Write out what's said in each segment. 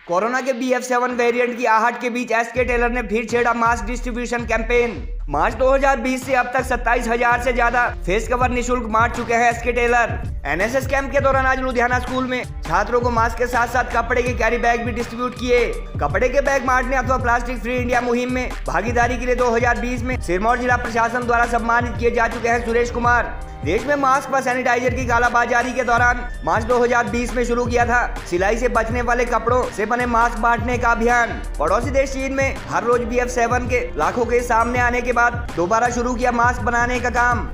Corona के BF7 variant की आहट के बीच एसके टेलर ने फिर छेड़ा मास्क डिस्ट्रीब्यूशन कैंपेन। मार्च 2020 से अब तक 27,000 से ज्यादा फेस कवर निशुल्क बांट चुके हैं एसके टेलर। एनएसएस कैंप के दौरान आज लुधियाना स्कूल में छात्रों को मास्क के साथ साथ कपड़े के कैरी बैग भी डिस्ट्रीब्यूट किए। कपड़े के बैग बांटने अथवा प्लास्टिक फ्री इंडिया मुहिम में भागीदारी के लिए 2020 में सिरमौर जिला प्रशासन द्वारा सम्मानित किए जा चुके हैं सुरेश कुमार। देश में मास्क व सैनिटाइजर की कालाबाजारी के दौरान मार्च 2020 में शुरू किया था सिलाई से बचने वाले कपड़ों से बने मास्क बांटने का अभियान। पड़ोसी देश चीन में हर रोज BF7 के लाखों के सामने आने के बाद दोबारा शुरू किया मास्क बनाने का काम।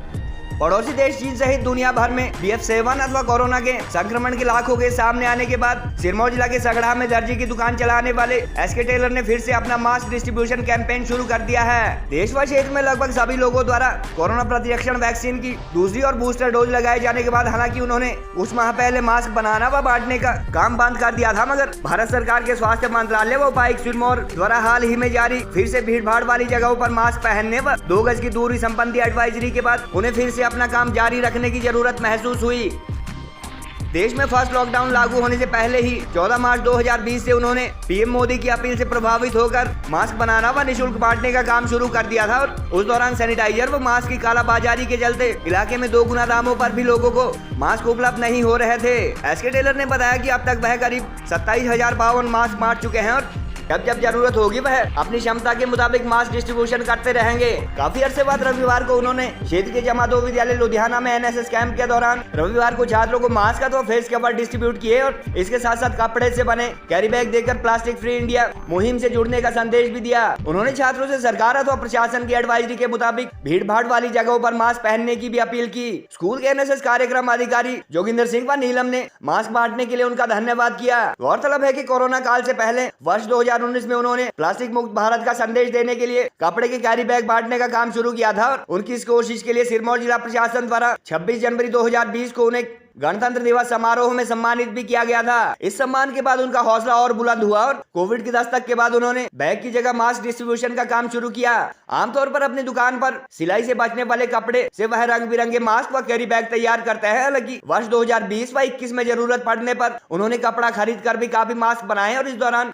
पड़ोसी देश चीन सहित दुनिया भर में BF7 अथवा कोरोना के संक्रमण के लाखों के सामने आने के बाद सिरमौर जिला के सगड़ा में दर्जी की दुकान चलाने वाले एसके टेलर ने फिर से अपना मास्क डिस्ट्रीब्यूशन कैंपेन शुरू कर दिया है। देश व क्षेत्र में लगभग सभी लोगों द्वारा कोरोना प्रतिरक्षण वैक्सीन की दूसरी और बूस्टर डोज लगाए जाने के बाद हालांकि उन्होंने कुछ माह पहले मास्क बनाना व बांटने का काम बंद कर दिया था, मगर भारत सरकार के स्वास्थ्य मंत्रालय व उपायुक्त सिरमौर द्वारा हाल ही में जारी फिर से भीड़ भाड़ वाली जगहों पर मास्क पहनने व 2 गज की दूरी संबंधी एडवाइजरी के बाद उन्हें फिर से अपना काम जारी रखने की जरूरत महसूस हुई। देश में फर्स्ट लॉकडाउन लागू होने से पहले ही 14 मार्च 2020 से उन्होंने पीएम मोदी की अपील से प्रभावित होकर मास्क बनाना व निःशुल्क बांटने का काम शुरू कर दिया था और उस दौरान सैनिटाइजर व मास्क की कालाबाजारी के चलते इलाके में 2 गुना दामों पर भी लोगों को मास्क उपलब्ध नहीं हो रहे थे। एसके टेलर ने बताया कि अब तक वह करीब 27,052 मास्क बांट चुके हैं और जब जरूरत होगी वह अपनी क्षमता के मुताबिक मास्क डिस्ट्रीब्यूशन करते रहेंगे। काफी अरसे बाद रविवार को उन्होंने क्षेत्र के जमा 2 विद्यालय लुधियाना में एनएसएस कैंप के दौरान रविवार को छात्रों को मास्क अथवा फेस कवर डिस्ट्रीब्यूट किए और इसके साथ साथ कपड़े से बने कैरी बैग देकर प्लास्टिक फ्री इंडिया मुहिम से जुड़ने का संदेश भी दिया। उन्होंने छात्रों से सरकार अथवा प्रशासन की एडवाइजरी के मुताबिक भीड़ भाड़ वाली जगहों पर मास्क पहनने की भी अपील की। स्कूल के एनएसएस कार्यक्रम अधिकारी जोगिंदर सिंह व नीलम ने मास्क बांटने के लिए उनका धन्यवाद किया। गौरतलब है कि कोरोना काल से पहले वर्ष 2019 में उन्होंने प्लास्टिक मुक्त भारत का संदेश देने के लिए कपड़े के कैरी बैग बांटने का काम शुरू किया था और उनकी इस कोशिश के लिए सिरमौर जिला प्रशासन द्वारा 26 जनवरी 2020 को उन्हें गणतंत्र दिवस समारोह में सम्मानित भी किया गया था। इस सम्मान के बाद उनका हौसला और बुलंद हुआ और कोविड की दस्तक के बाद उन्होंने बैग की जगह मास्क डिस्ट्रीब्यूशन का काम शुरू किया। आमतौर पर अपनी दुकान पर सिलाई से बचने वाले कपड़े से वह रंग बिरंगे मास्क व कैरी बैग तैयार करते हैं। हालांकि वर्ष 2020 व 21 में जरूरत पड़ने पर उन्होंने कपड़ा खरीद कर भी काफी मास्क बनाए और इस दौरान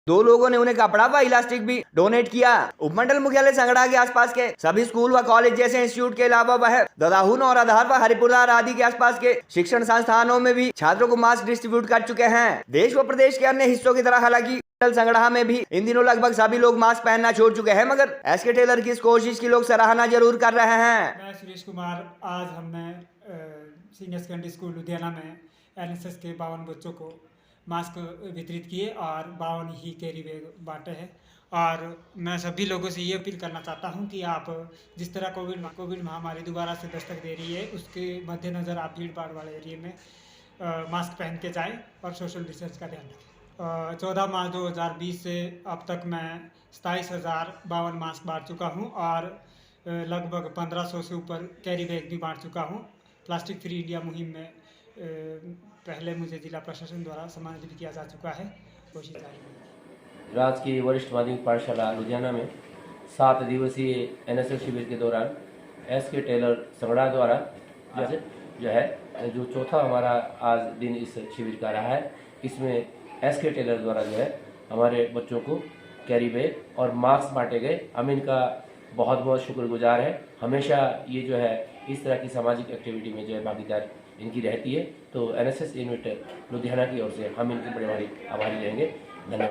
2 लोगों ने उन्हें कपड़ा व इलास्टिक भी डोनेट किया। उपमंडल मुख्यालय संगड़ा के आसपास के सभी स्कूल व कॉलेज जैसे इंस्टीट्यूट के अलावा वह ददाहू और आधार व हरिपुरार आदि के आसपास के शिक्षण संस्थानों में भी छात्रों को मास्क डिस्ट्रीब्यूट कर चुके हैं। देश व प्रदेश के अन्य हिस्सों की तरह हालांकि संगड़ा में भी इन दिनों लगभग सभी लोग मास्क पहनना छोड़ चुके हैं, मगर एसके टेलर की इस कोशिश की लोग सराहना जरूर कर रहे हैं। मैं सुरेश कुमार, आज हमने सीनियर सेकेंडरी स्कूल लुधियाना में एनएसएस के 52 बच्चों को मास्क वितरित किए और 52 ही कैरी बैग बांटे हैं। और मैं सभी लोगों से ये अपील करना चाहता हूँ कि आप जिस तरह कोविड महामारी दोबारा से दस्तक दे रही है, उसके मद्देनज़र आप भीड़ भाड़ वाले एरिया में मास्क पहन के जाएं और सोशल डिस्टेंस का ध्यान रखें। 14 मार्च 2020 से अब तक मैं 27,052 मास्क बांट चुका हूँ और लगभग 1500 से ऊपर कैरी बैग भी बांट चुका हूँ। प्लास्टिक फ्री इंडिया मुहिम में पहले मुझे जिला प्रशासन द्वारा सम्मानित भी किया जा चुका है। कोशिश जारी है। राजकीय वरिष्ठ माध्यमिक पाठशाला लुधियाना में 7 दिवसीय एनएसएस शिविर के दौरान एसके टेलर संगड़ा द्वारा आज जो चौथा हमारा आज दिन इस शिविर का रहा है, इसमें एसके टेलर द्वारा हमारे बच्चों को कैरी बैग और मास्क बांटे गए। हम इनका बहुत बहुत शुक्रगुजार है। हमेशा ये इस तरह की सामाजिक एक्टिविटी में भागीदार इनकी रहती है। तो एनएसएस यूनिट लुधियाना की ओर से हम इनके बड़े भारी आभारी रहेंगे। धन्यवाद।